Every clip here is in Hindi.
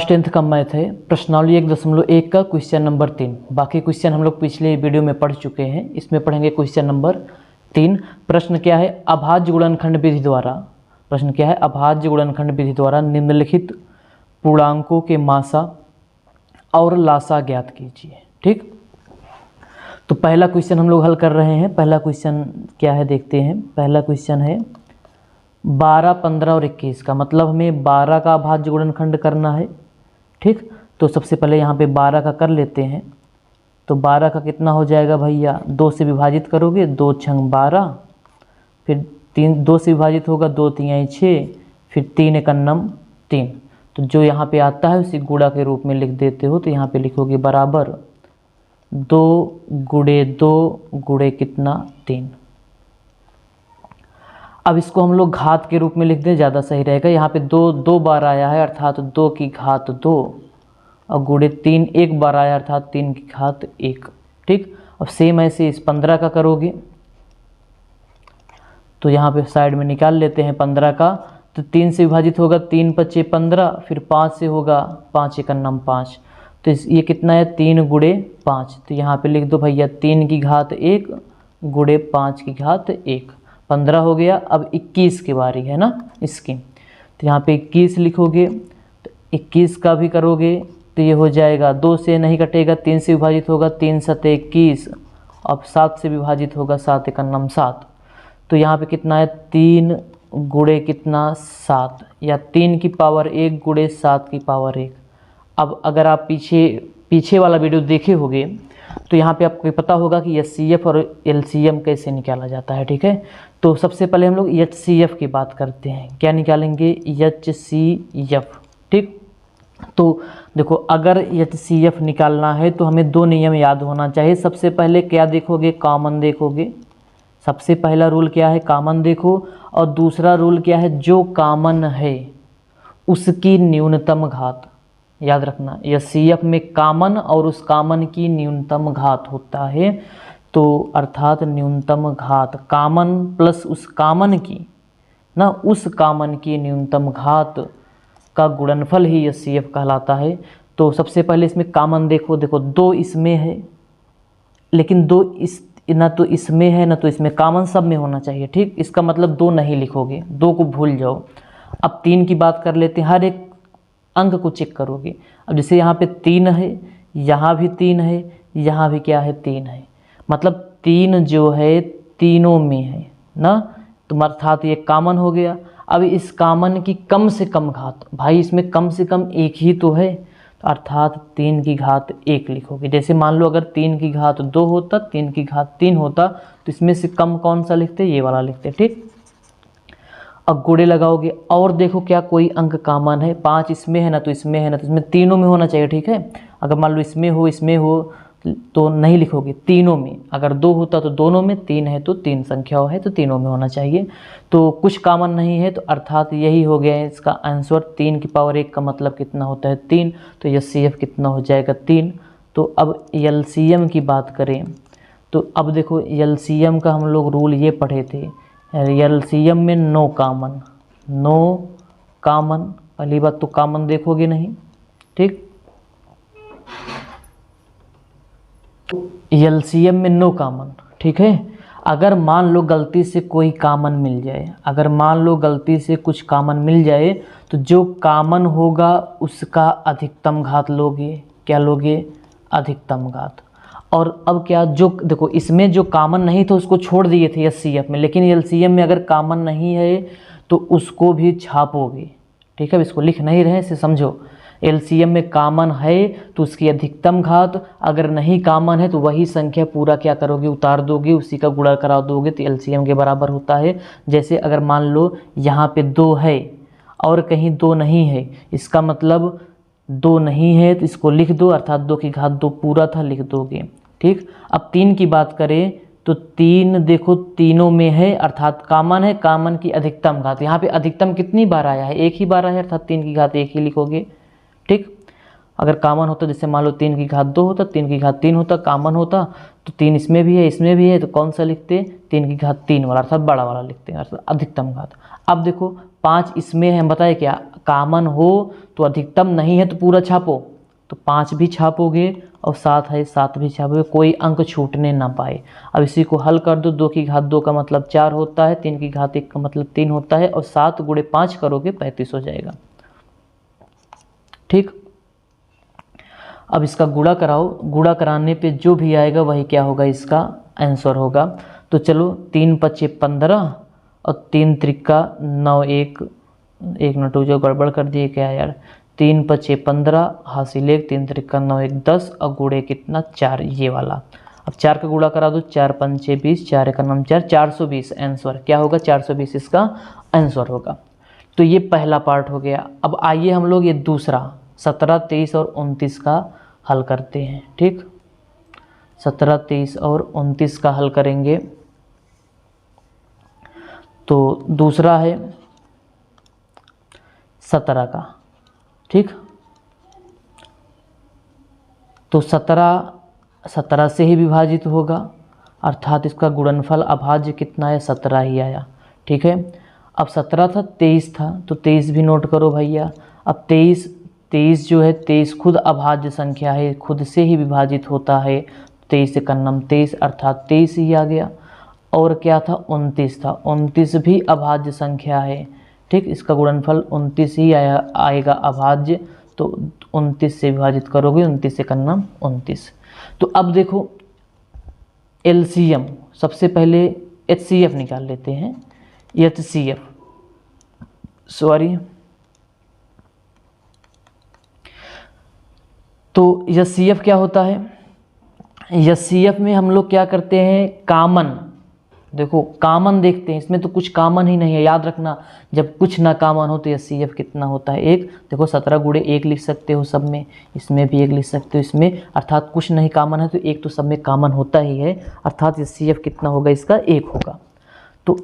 क्लास 10th का मैथ है, प्रश्नावली 1.1 का क्वेश्चन नंबर 3। बाकी क्वेश्चन हम लोग पिछले वीडियो में पढ़ चुके हैं, इसमें पढ़ेंगे क्वेश्चन नंबर 3। प्रश्न क्या है, अभाज्य गुणनखंड विधि द्वारा, प्रश्न क्या है, अभाज्य गुणनखंड विधि द्वारा निम्नलिखित पूर्णांकों के मासा और लासा ज्ञात कीजिए। ठीक, तो पहला क्वेश्चन हम लोग हल कर रहे हैं। पहला क्वेश्चन क्या है देखते हैं। पहला क्वेश्चन है 12, 15 और 21 का, मतलब हमें 12 का अभाज्य गुणनखंड करना है। ठीक, तो सबसे पहले यहाँ पे 12 का कर लेते हैं। तो 12 का कितना हो जाएगा भैया, 2 से विभाजित करोगे, 2 छंग 12, फिर 3 2 से विभाजित होगा, 2 तिहाई 6, फिर 3 एकन्नम 3। तो जो यहाँ पे आता है उसी गुणा के रूप में लिख देते हो। तो यहाँ पे लिखोगे बराबर 2 गुणे 2 गुणे कितना 3। अब इसको हम लोग घात के रूप में लिख दें, ज़्यादा सही रहेगा। यहाँ पे 2 बार आया है अर्थात 2 की घात 2, और गुणे 3 1 बार आया अर्थात 3 की घात 1। ठीक, अब सेम ऐसे इस 15 का करोगे, तो यहाँ पे साइड में निकाल लेते हैं 15 का। तो 3 से विभाजित होगा, 3 5 15, फिर 5 से होगा, 5 एकन्नम 5। तो ये कितना है, 3 गुणे 5। तो यहाँ पे लिख दो भैया 3 की घात 1 गुणे 5 की घात 1, 15 हो गया। अब 21 की बारी है ना इसकी, तो यहाँ पे 21 लिखोगे। तो 21 का भी करोगे तो ये हो जाएगा, 2 से नहीं कटेगा, 3 से विभाजित होगा, 3 7 21, अब 7 से विभाजित होगा, 7 एकन्नम 7। तो यहाँ पे कितना है, 3 गुणे कितना 7, या 3 की पावर 1 गुणे 7 की पावर 1। अब अगर आप पीछे वाला वीडियो देखे होगे तो यहाँ पे आपको पता होगा कि HCF और LCM कैसे निकाला जाता है। ठीक है, तो सबसे पहले हम लोग HCF की बात करते हैं। क्या निकालेंगे, HCF। ठीक, तो देखो अगर HCF निकालना है तो हमें 2 नियम याद होना चाहिए। सबसे पहले क्या देखोगे, कॉमन देखोगे। सबसे पहला रूल क्या है, कॉमन देखो, और दूसरा रूल क्या है, जो कॉमन है उसकी न्यूनतम घात। याद रखना, HCF में कॉमन और उस कॉमन की न्यूनतम घात होता है। तो अर्थात न्यूनतम घात, कॉमन प्लस उस कॉमन की ना, उस कॉमन की न्यूनतम घात का गुणनफल ही HCF कहलाता है। तो सबसे पहले इसमें कॉमन देखो, 2 इसमें है, लेकिन 2 ना तो इसमें है ना तो इसमें, कॉमन सब में होना चाहिए। ठीक, इसका मतलब 2 नहीं लिखोगे, 2 को भूल जाओ। अब 3 की बात कर लेते हैं, हर एक अंक को चेक करोगे। अब जैसे यहाँ पे 3 है, यहाँ भी 3 है, यहाँ भी क्या है 3 है, मतलब 3 जो है तीनों में है ना, तो अर्थात ये कॉमन हो गया। अब इस कॉमन की कम से कम घात, भाई इसमें कम से कम एक ही तो है, तो अर्थात 3 की घात 1 लिखोगे। जैसे मान लो अगर 3 की घात 2 होता, 3 की घात 3 होता, तो इसमें से कम कौन सा लिखते, ये वाला लिखते। ठीक, अब गुणे लगाओगे और देखो क्या कोई अंक कॉमन है, 5 इसमें है ना तो इसमें है ना तो इसमें, तीनों में होना चाहिए। ठीक है, अगर मान लो इसमें हो तो नहीं लिखोगे, तीनों में। अगर 2 होता तो दोनों में, 3 है तो 3 संख्याओं है तो तीनों में होना चाहिए। तो कुछ कॉमन नहीं है, तो अर्थात यही हो गया है इसका आंसर। 3 की पावर 1 का मतलब कितना होता है, 3। तो HCF कितना हो जाएगा, 3। तो अब LCM की बात करें तो अब देखो LCM का हम लोग रूल ये पढ़े थे, LCM में नो कॉमन। पहली बात तो कॉमन देखोगे नहीं। ठीक, LCM में नो कॉमन। ठीक है, अगर मान लो गलती से कोई कॉमन मिल जाए, अगर मान लो गलती से कुछ कॉमन मिल जाए, तो जो कॉमन होगा उसका अधिकतम घात लोगे। क्या लोगे, अधिकतम घात। और अब क्या, जो देखो इसमें जो कॉमन नहीं था उसको छोड़ दिए थे HCF में, लेकिन LCM में अगर कॉमन नहीं है तो उसको भी छापोगे। ठीक है, इसको लिख नहीं रहे, इसे समझो। LCM में कॉमन है तो उसकी अधिकतम घात, अगर नहीं कॉमन है तो वही संख्या पूरा क्या करोगे, उतार दोगे, उसी का गुणा करा दोगे, तो LCM के बराबर होता है। जैसे अगर मान लो यहाँ पे 2 है और कहीं 2 नहीं है, इसका मतलब 2 नहीं है तो इसको लिख दो, अर्थात 2 की घात 2 पूरा था, लिख दोगे। ठीक, अब 3 की बात करें तो 3 देखो तीनों में है, अर्थात कॉमन है, कॉमन की अधिकतम घात। यहाँ पे अधिकतम कितनी बार आया है, 1 ही बार आया है, अर्थात 3 की घात 1 ही लिखोगे। ठीक, अगर कॉमन होता, जैसे मान लो 3 की घात 2 होता, 3 की घात 3 होता, कॉमन होता तो 3 इसमें भी है इसमें भी है, तो कौन सा लिखते, 3 की घात 3 वाला, अर्थात बड़ा वाला लिखते हैं, अर्थात अधिकतम घात। अब देखो 5 इसमें है, हम बताए क्या, कॉमन हो तो अधिकतम नहीं है तो पूरा छापो, तो 5 भी छापोगे और 7 है 7 भी छापोगे, कोई अंक छूटने ना पाए। अब इसी को हल कर दो, 2 की घात 2 का मतलब 4 होता है, 3 की घात 1 का मतलब 3 होता है, और 7 गुणे 5 करोगे 35 हो जाएगा। ठीक, अब इसका गुणा कराओ, गुणा कराने पे जो भी आएगा वही क्या होगा, इसका आंसर होगा। तो चलो 3 पच्चे 15 और 3 त्रिका 9, एक मिनट जो गड़बड़ कर दिए क्या यार, 3 पच्चे 15 हासिल 1, 3 त्रिका 9 1 10 और गुणे कितना 4, ये वाला। अब 4 का गुणा करा दो, 4 पंचे 20, 4 का नाम 4, 420 आंसर क्या होगा, 420 इसका आंसर होगा। तो ये पहला पार्ट हो गया। अब आइए हम लोग ये दूसरा 17, 23 और 29 का हल करते हैं। ठीक, 17, 23 और 29 का हल करेंगे। तो दूसरा है 17 का। ठीक, तो 17 से ही विभाजित होगा, अर्थात इसका गुणनफल अभाज्य कितना है, 17 ही आया। ठीक है, अब 17 था, 23 था, तो 23 भी नोट करो भैया। अब 23 जो है, 23 खुद अभाज्य संख्या है, खुद से ही विभाजित होता है, 23 का नाम 23 अर्थात 23 ही आ गया। और क्या था, 29 था, 29 भी अभाज्य संख्या है। ठीक, इसका गुणनफल 29 ही आएगा अभाज्य, तो 29 से विभाजित करोगे, 29 से करना 29। तो अब देखो एलसीएम, सबसे पहले एचसीएफ निकाल लेते हैं, एचसीएफ सॉरी, तो एचसीएफ क्या होता है, एचसीएफ में हम लोग क्या करते हैं, कॉमन, देखो कॉमन देखते हैं, इसमें तो कुछ कॉमन ही नहीं है, याद रखना जब कुछ ना कॉमन हो तो एचसीएफ कितना होता है, 1। देखो 17 गुणे 1 लिख सकते हो सब में, इसमें भी 1 लिख सकते हो इसमें, अर्थात कुछ नहीं कॉमन है तो 1 तो सब में कॉमन होता ही है, अर्थात एचसीएफ कितना होगा, इसका 1 होगा। तो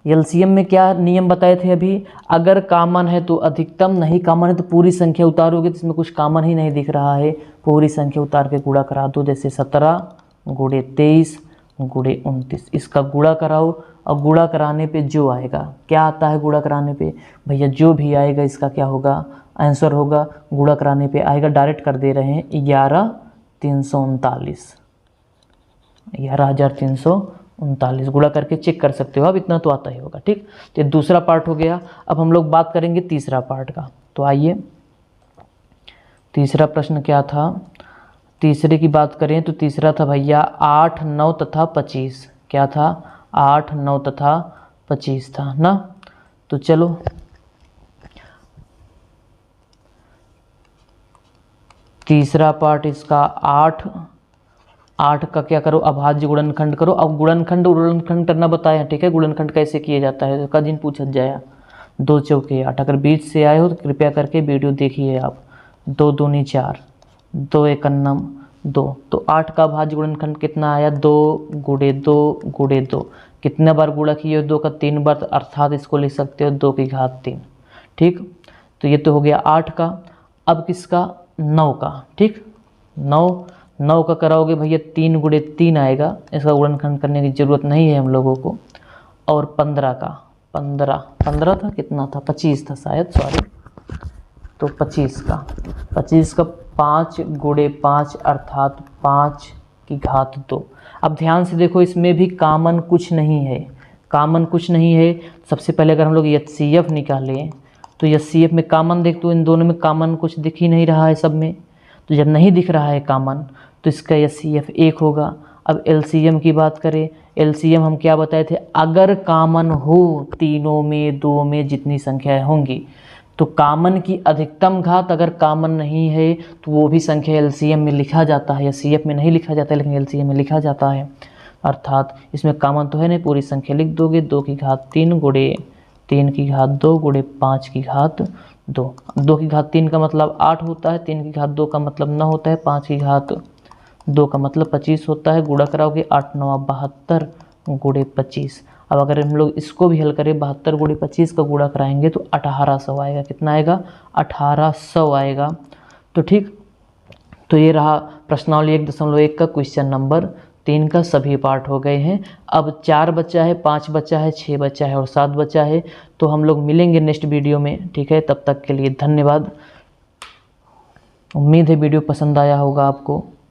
एलसीएम में क्या नियम बताए थे अभी, अगर कॉमन है तो अधिकतम, नहीं कॉमन है तो पूरी संख्या उतारोगे, तो इसमें कुछ कॉमन ही नहीं दिख रहा है, पूरी संख्या उतार के गुणा करा दो, जैसे 17 गुणे 23 गुणे 29, इसका गुणा कराओ, और गुणा कराने पे जो आएगा, क्या आता है गुणा कराने पे भैया, जो भी आएगा इसका क्या होगा, आंसर होगा। गुणा कराने पे आएगा, डायरेक्ट कर दे रहे हैं, 11,339, 11,339 गुणा करके चेक कर सकते हो आप, इतना तो आता ही होगा। ठीक, तो ये दूसरा पार्ट हो गया। अब हम लोग बात करेंगे तीसरा पार्ट का। तो आइए, तीसरा प्रश्न क्या था, तीसरे की बात करें तो तीसरा था भैया 8, 9 तथा 25, क्या था, 8, 9 तथा 25 था ना। तो चलो तीसरा पार्ट इसका 8 का क्या करो, अभाज्य गुणनखंड करो। अब गुणनखंड करना बताया, ठीक है, गुणनखंड कैसे किया जाता है, का दिन पूछा जाए, 2 चौके 8, अगर बीच से आए हो तो कृपया करके वीडियो देखिए आप। 2 दूनी 4, 2 एकन्नम 2, तो 8 का अभाज्य गुणनखंड कितना आया, 2 गुणे 2 गुणे 2, कितने बार गुणा किए, 2 का 3 बार, अर्थात इसको लिख सकते हो 2 की घात 3। ठीक, तो ये तो हो गया 8 का। अब किसका, 9 का। ठीक, 9 का कराओगे भैया, 3 गुणे 3 आएगा, इसका गुणनखंड करने की ज़रूरत नहीं है हम लोगों को। और 15 का, 15 था, कितना था, 25 था शायद, सॉरी, तो 25 का 5 गुणे 5 अर्थात 5 की घात 2। अब ध्यान से देखो, इसमें भी कॉमन कुछ नहीं है, कॉमन कुछ नहीं है। सबसे पहले अगर हम लोग एचसीएफ निकालें तो एचसीएफ में कॉमन देख, तो इन दोनों में कॉमन कुछ दिख ही नहीं रहा है सब में, तो जब नहीं दिख रहा है कॉमन तो इसका एचसीएफ 1 होगा। अब एलसीएम की बात करें, एलसीएम हम क्या बताए थे, अगर कॉमन हो तीनों में, 2 में, जितनी संख्याएं होंगी, तो कॉमन की अधिकतम घात अगर कॉमन नहीं है तो वो भी संख्या एलसीएम में लिखा जाता है, एचसीएफ में नहीं लिखा जाता है लेकिन एलसीएम में लिखा जाता है। अर्थात इसमें कॉमन तो है नहीं, पूरी संख्या लिख दोगे, 2 की घात 3 गुणे 3 की घात 2 गुणे 5 की घात 2। 2 की घात 3 का मतलब 8 होता है, 3 की घात 2 का मतलब 9 होता है, 5 की घात 2 का मतलब 25 होता है। गुणा कराओगे 8 9 72 गुणे 25। अब अगर हम लोग इसको भी हल करें, 72 गुणे 25 का गुणा कराएंगे तो 1800 आएगा, कितना आएगा, 1800 आएगा। तो ठीक, तो ये रहा प्रश्नावली 1.1 का क्वेश्चन नंबर 3 का सभी पार्ट हो गए हैं। अब 4 बचा है, 5 बचा है, 6 बचा है और 7 बचा है। तो हम लोग मिलेंगे नेक्स्ट वीडियो में, ठीक है। तब तक के लिए धन्यवाद। उम्मीद है वीडियो पसंद आया होगा आपको।